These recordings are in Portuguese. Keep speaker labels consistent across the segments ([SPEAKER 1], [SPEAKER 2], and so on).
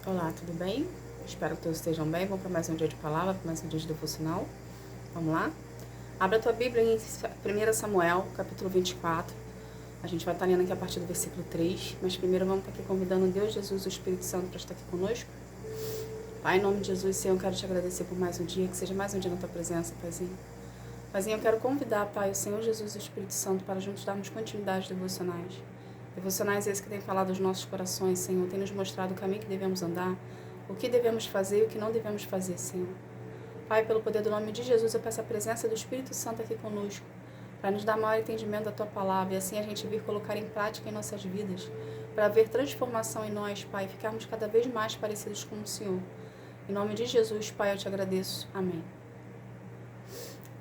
[SPEAKER 1] Olá, tudo bem? Espero que todos estejam bem. Vamos para mais um dia de palavra, para mais um dia de devocional. Vamos lá? Abra a tua Bíblia em 1 Samuel, capítulo 24. A gente vai estar lendo aqui a partir do versículo 3, mas primeiro vamos estar aqui convidando Deus, Jesus e o Espírito Santo para estar aqui conosco. Pai, em nome de Jesus, Senhor, eu quero te agradecer por mais um dia, que seja mais um dia na tua presença, Paizinho. Paizinho, eu quero convidar, Pai, o Senhor Jesus e o Espírito Santo para juntos darmos continuidade devocionais. Devocionais esses que têm falado aos nossos corações, Senhor, tem nos mostrado o caminho que devemos andar, o que devemos fazer e o que não devemos fazer, Senhor. Pai, pelo poder do nome de Jesus, eu peço a presença do Espírito Santo aqui conosco, para nos dar maior entendimento da Tua Palavra, e assim a gente vir colocar em prática em nossas vidas, para haver transformação em nós, Pai, e ficarmos cada vez mais parecidos com o Senhor. Em nome de Jesus, Pai, eu te agradeço. Amém.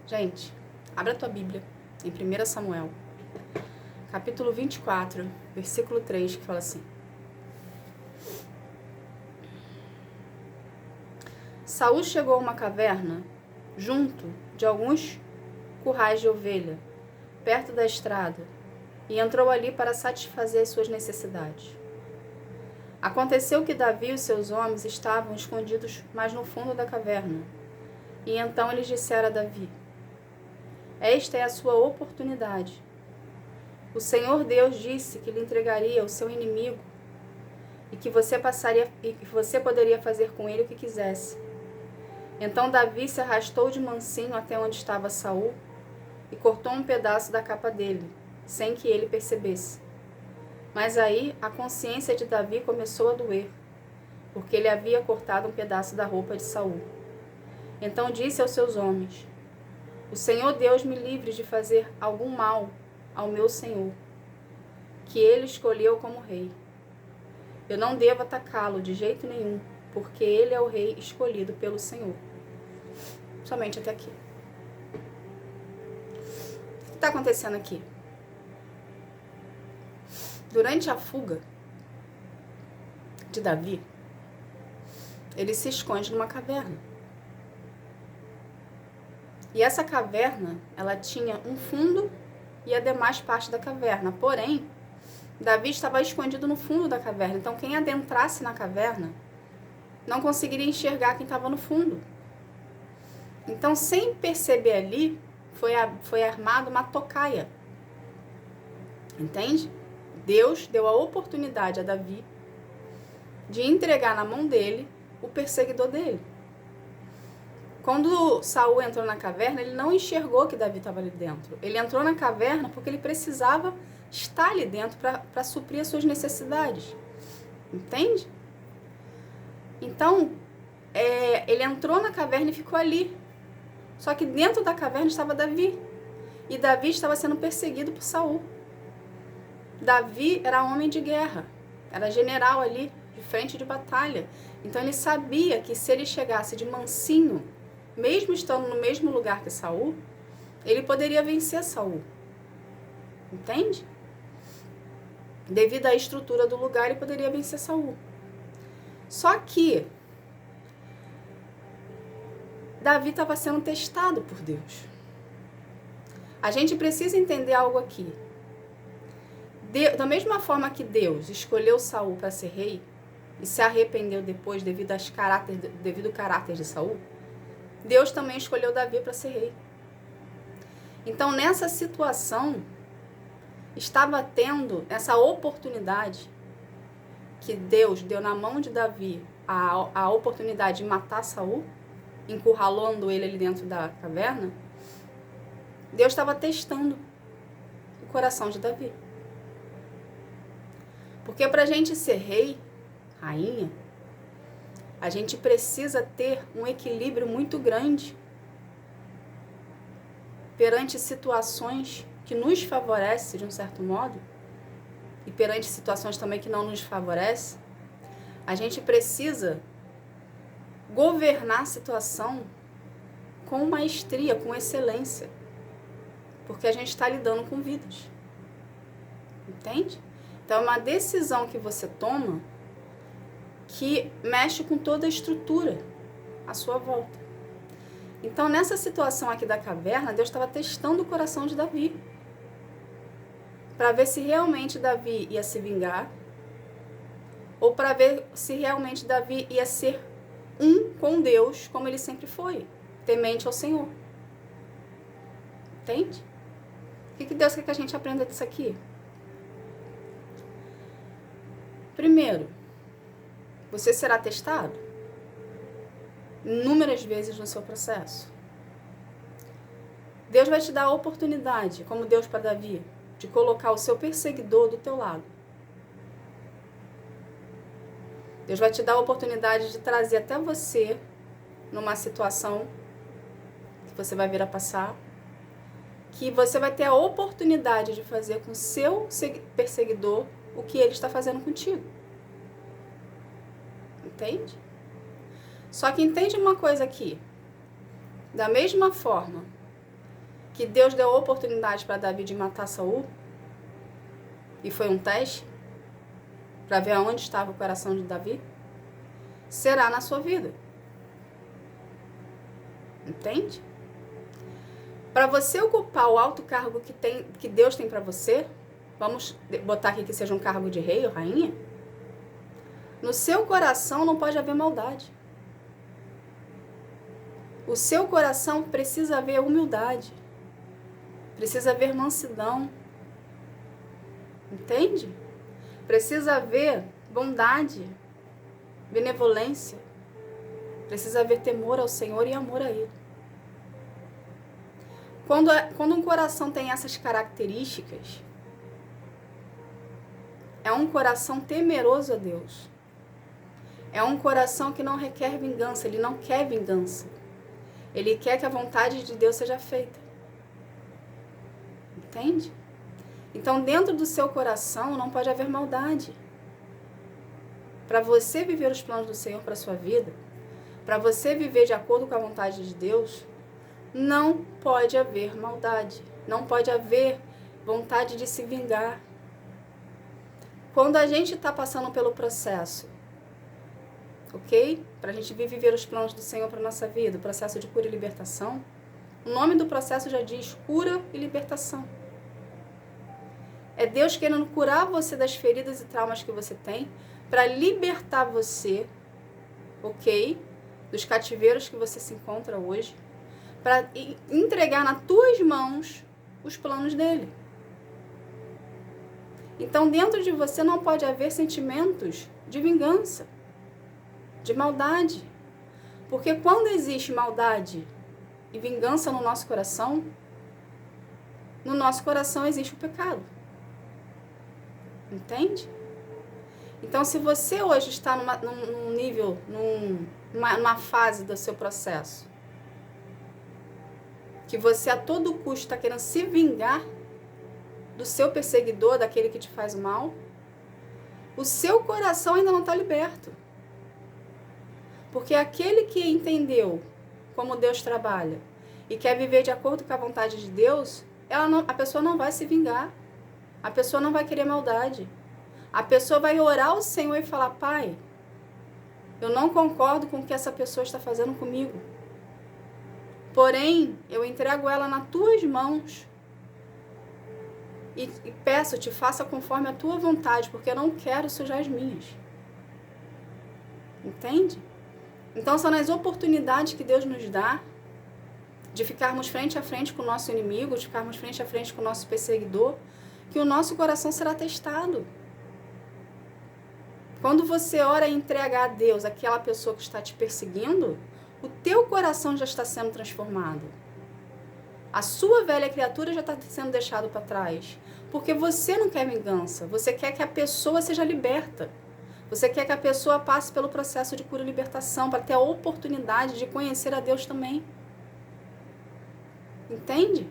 [SPEAKER 1] Gente, abra a tua Bíblia em 1 Samuel, capítulo 24, versículo 3, que fala assim: Saul chegou a uma caverna junto de alguns currais de ovelha, perto da estrada, e entrou ali para satisfazer as suas necessidades. Aconteceu que Davi e os seus homens estavam escondidos mais no fundo da caverna, e então eles disseram a Davi: Esta é a sua oportunidade. O Senhor Deus disse que lhe entregaria o seu inimigo e que você poderia fazer com ele o que quisesse. Então Davi se arrastou de mansinho até onde estava Saul e cortou um pedaço da capa dele, sem que ele percebesse. Mas aí a consciência de Davi começou a doer, porque ele havia cortado um pedaço da roupa de Saul. Então disse aos seus homens: O Senhor Deus me livre de fazer algum mal ao meu Senhor, que ele escolheu como rei. Eu não devo atacá-lo de jeito nenhum, porque ele é o rei escolhido pelo Senhor. Somente até aqui. O que está acontecendo aqui? Durante a fuga de Davi, ele se esconde numa caverna. E essa caverna, ela tinha um fundo e a demais parte da caverna. Porém, Davi estava escondido no fundo da caverna. Então, quem adentrasse na caverna não conseguiria enxergar quem estava no fundo. Então, sem perceber ali, foi armada uma tocaia. Entende? Deus deu a oportunidade a Davi de entregar na mão dele o perseguidor dele. Quando Saul entrou na caverna, ele não enxergou que Davi estava ali dentro. Ele entrou na caverna porque ele precisava estar ali dentro para suprir as suas necessidades. Entende? Então, ele entrou na caverna e ficou ali. Só que dentro da caverna estava Davi. E Davi estava sendo perseguido por Saul. Davi era homem de guerra. Era general ali, de frente de batalha. Então ele sabia que se ele chegasse de mansinho, mesmo estando no mesmo lugar que Saul, ele poderia vencer Saul. Entende? Devido à estrutura do lugar, ele poderia vencer Saul. Só que Davi estava sendo testado por Deus. A gente precisa entender algo aqui. Da mesma forma que Deus escolheu Saul para ser rei e se arrependeu depois devido ao caráter de Saul, Deus também escolheu Davi para ser rei. Então, nessa situação, estava tendo essa oportunidade que Deus deu na mão de Davi, a oportunidade de matar Saul, encurralando ele ali dentro da caverna. Deus estava testando o coração de Davi. Porque para a gente ser rei, rainha, a gente precisa ter um equilíbrio muito grande perante situações que nos favorecem de um certo modo e perante situações também que não nos favorecem. A gente precisa governar a situação com maestria, com excelência, porque a gente está lidando com vidas. Entende? Então é uma decisão que você toma que mexe com toda a estrutura à sua volta. Então, nessa situação aqui da caverna, Deus estava testando o coração de Davi, para ver se realmente Davi ia se vingar ou para ver se realmente Davi ia ser um com Deus, como ele sempre foi, temente ao Senhor. Entende? O que Deus quer que a gente aprenda disso aqui? Primeiro, você será testado inúmeras vezes no seu processo. Deus vai te dar a oportunidade, como Deus para Davi, de colocar o seu perseguidor do teu lado. Deus vai te dar a oportunidade de trazer até você numa situação que você vai vir a passar, que você vai ter a oportunidade de fazer com o seu perseguidor o que ele está fazendo contigo. Entende? Só que entende uma coisa aqui. Da mesma forma que Deus deu a oportunidade para Davi de matar Saul, e foi um teste para ver aonde estava o coração de Davi, será na sua vida. Entende? Para você ocupar o alto cargo que Deus tem para você, vamos botar aqui que seja um cargo de rei ou rainha, no seu coração não pode haver maldade. O seu coração precisa haver humildade, precisa haver mansidão, entende? Precisa haver bondade, benevolência, precisa haver temor ao Senhor e amor a Ele. Quando um coração tem essas características, é um coração temeroso a Deus. É um coração que não requer vingança, ele não quer vingança. Ele quer que a vontade de Deus seja feita. Entende? Então, dentro do seu coração não pode haver maldade. Para você viver os planos do Senhor para a sua vida, para você viver de acordo com a vontade de Deus, não pode haver maldade. Não pode haver vontade de se vingar. Quando a gente está passando pelo processo, ok? Para a gente viver os planos do Senhor para a nossa vida, o processo de cura e libertação, o nome do processo já diz cura e libertação. É Deus querendo curar você das feridas e traumas que você tem, para libertar você, ok? Dos cativeiros que você se encontra hoje, para entregar nas tuas mãos os planos dele. Então, dentro de você não pode haver sentimentos de vingança, de maldade. Porque quando existe maldade e vingança no nosso coração existe o pecado. Entende? Então, se você hoje está num nível, numa fase do seu processo, que você a todo custo está querendo se vingar do seu perseguidor, daquele que te faz mal, o seu coração ainda não está liberto. Porque aquele que entendeu como Deus trabalha e quer viver de acordo com a vontade de Deus, a pessoa não vai se vingar. A pessoa não vai querer maldade. A pessoa vai orar ao Senhor e falar: Pai, eu não concordo com o que essa pessoa está fazendo comigo. Porém, eu entrego ela nas tuas mãos e peço-te, faça conforme a tua vontade, porque eu não quero sujar as minhas. Entende? Então, são as oportunidades que Deus nos dá de ficarmos frente a frente com o nosso inimigo, de ficarmos frente a frente com o nosso perseguidor, que o nosso coração será testado. Quando você ora e entrega a Deus aquela pessoa que está te perseguindo, o teu coração já está sendo transformado. A sua velha criatura já está sendo deixada para trás. Porque você não quer vingança, você quer que a pessoa seja liberta. Você quer que a pessoa passe pelo processo de cura e libertação para ter a oportunidade de conhecer a Deus também. Entende?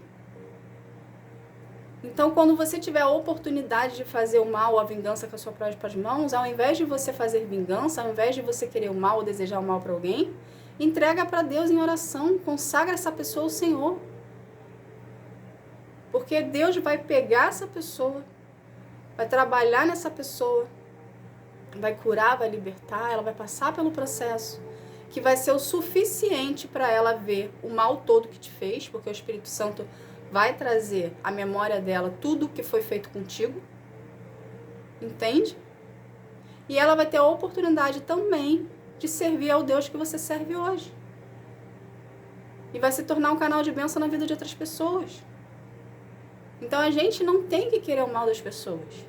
[SPEAKER 1] Então, quando você tiver a oportunidade de fazer o mal ou a vingança com as suas próprias mãos, ao invés de você fazer vingança, ao invés de você querer o mal ou desejar o mal para alguém, entrega para Deus em oração, consagra essa pessoa ao Senhor. Porque Deus vai pegar essa pessoa, vai trabalhar nessa pessoa, vai curar, vai libertar, ela vai passar pelo processo, que vai ser o suficiente para ela ver o mal todo que te fez, porque o Espírito Santo vai trazer à memória dela tudo o que foi feito contigo, entende? E ela vai ter a oportunidade também de servir ao Deus que você serve hoje. E vai se tornar um canal de bênção na vida de outras pessoas. Então a gente não tem que querer o mal das pessoas.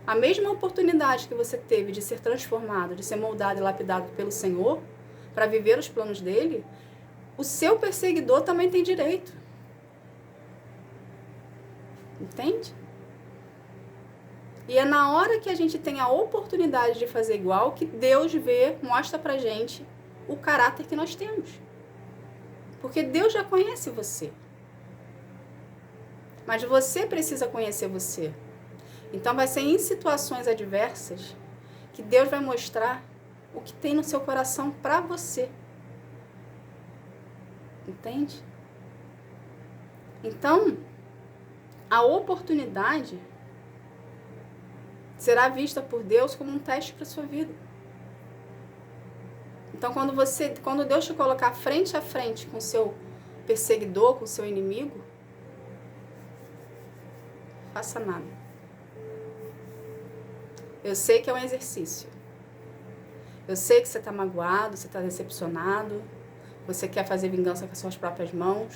[SPEAKER 1] A mesma oportunidade que você teve de ser transformado, de ser moldado e lapidado pelo Senhor, para viver os planos dele, o seu perseguidor também tem direito. Entende? E é na hora que a gente tem a oportunidade de fazer igual que Deus mostra pra gente o caráter que nós temos. Porque Deus já conhece você. Mas você precisa conhecer você. Então vai ser em situações adversas que Deus vai mostrar o que tem no seu coração para você. Entende? Então, a oportunidade será vista por Deus como um teste para a sua vida. Então, quando Deus te colocar frente a frente com o seu perseguidor, com o seu inimigo, faça nada. Eu sei que é um exercício. Eu sei que você está magoado, você está decepcionado, você quer fazer vingança com as suas próprias mãos,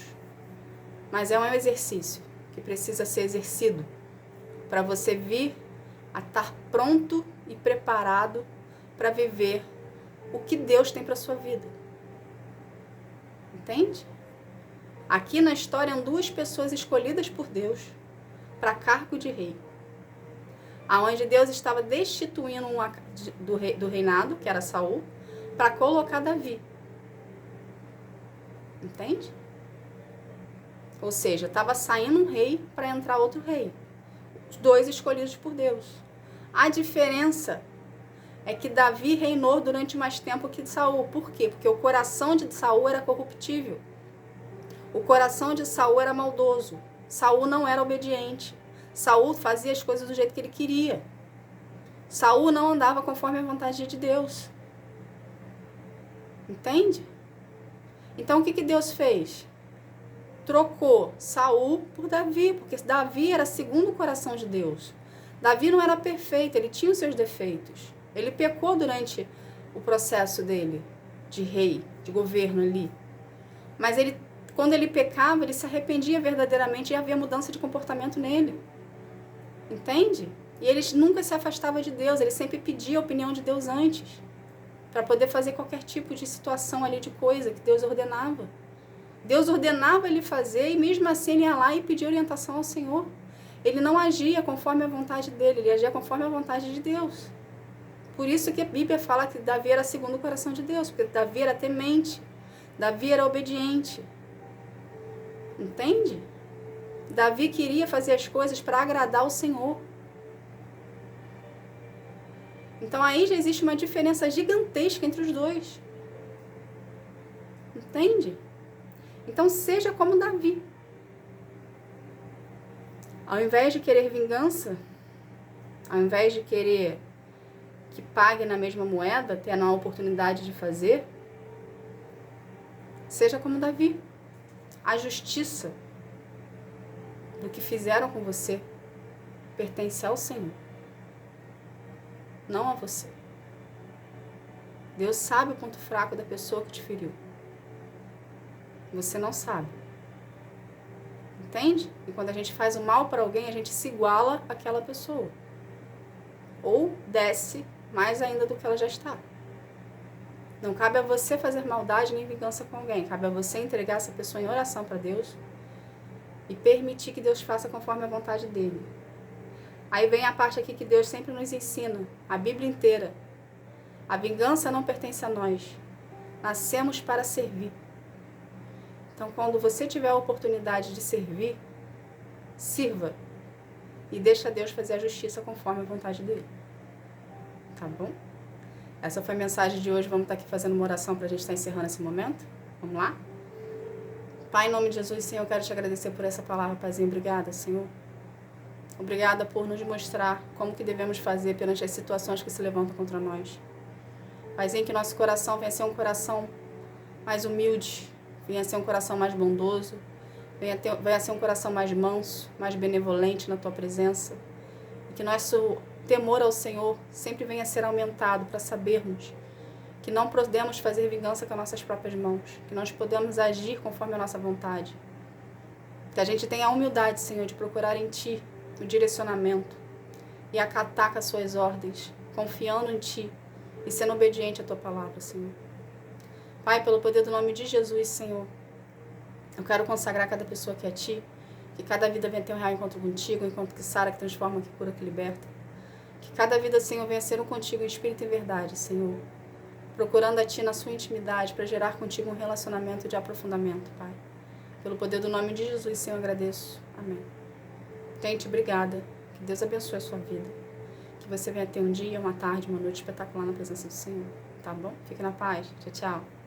[SPEAKER 1] mas é um exercício que precisa ser exercido para você vir a estar pronto e preparado para viver o que Deus tem para sua vida. Entende? Aqui na história são duas pessoas escolhidas por Deus para cargo de rei, aonde Deus estava destituindo do reinado, que era Saul, para colocar Davi. Entende? Ou seja, estava saindo um rei para entrar outro rei. Os dois escolhidos por Deus. A diferença é que Davi reinou durante mais tempo que Saul. Por quê? Porque o coração de Saul era corruptível. O coração de Saul era maldoso. Saul não era obediente. Saul fazia as coisas do jeito que ele queria. Saul não andava conforme a vontade de Deus. Entende? Então o que Deus fez? Trocou Saul por Davi, porque Davi era segundo o coração de Deus. Davi não era perfeito, ele tinha os seus defeitos. Ele pecou durante o processo dele, de rei, de governo ali. Mas quando ele pecava, ele se arrependia verdadeiramente e havia mudança de comportamento nele. Entende? E ele nunca se afastava de Deus, ele sempre pedia a opinião de Deus antes, para poder fazer qualquer tipo de situação ali, de coisa que Deus ordenava. Deus ordenava ele fazer e mesmo assim ele ia lá e pedia orientação ao Senhor. Ele não agia conforme a vontade dele, ele agia conforme a vontade de Deus. Por isso que a Bíblia fala que Davi era segundo o coração de Deus, porque Davi era temente, Davi era obediente. Entende? Davi queria fazer as coisas para agradar o Senhor. Então aí já existe uma diferença gigantesca entre os dois. Entende? Então seja como Davi. Ao invés de querer vingança, ao invés de querer que pague na mesma moeda, tendo a oportunidade de fazer, seja como Davi. A justiça do que fizeram com você pertence ao Senhor, não a você. Deus sabe o ponto fraco da pessoa que te feriu. Você não sabe. Entende? E quando a gente faz o mal para alguém, a gente se iguala àquela pessoa. Ou desce mais ainda do que ela já está. Não cabe a você fazer maldade nem vingança com alguém. Cabe a você entregar essa pessoa em oração para Deus e permitir que Deus faça conforme a vontade dele. Aí vem a parte aqui que Deus sempre nos ensina, a Bíblia inteira. A vingança não pertence a nós. Nascemos para servir. Então, quando você tiver a oportunidade de servir, sirva. E deixa Deus fazer a justiça conforme a vontade dele. Tá bom? Essa foi a mensagem de hoje. Vamos estar aqui fazendo uma oração para a gente estar encerrando esse momento. Vamos lá? Pai, em nome de Jesus, Senhor, eu quero te agradecer por essa palavra, Paizinho. Obrigada, Senhor. Obrigada por nos mostrar como que devemos fazer perante as situações que se levantam contra nós. Paizinho, que nosso coração venha a ser um coração mais humilde, venha a ser um coração mais bondoso, venha a ser um coração mais manso, mais benevolente na Tua presença. E que nosso temor ao Senhor sempre venha a ser aumentado para sabermos que não podemos fazer vingança com as nossas próprias mãos, que nós podemos agir conforme a nossa vontade. Que a gente tenha a humildade, Senhor, de procurar em Ti o direcionamento e acatar com as Suas ordens, confiando em Ti e sendo obediente à Tua palavra, Senhor. Pai, pelo poder do nome de Jesus, Senhor, eu quero consagrar cada pessoa aqui a Ti, que cada vida venha ter um real encontro contigo, um encontro que sara, que transforma, que cura, que liberta. Que cada vida, Senhor, venha ser um contigo em espírito e verdade, Senhor. Procurando a Ti na sua intimidade para gerar contigo um relacionamento de aprofundamento, Pai. Pelo poder do nome de Jesus, Senhor, eu agradeço. Amém. Gente, obrigada. Que Deus abençoe a sua vida. Que você venha ter um dia, uma tarde, uma noite espetacular na presença do Senhor. Tá bom? Fique na paz. Tchau, tchau.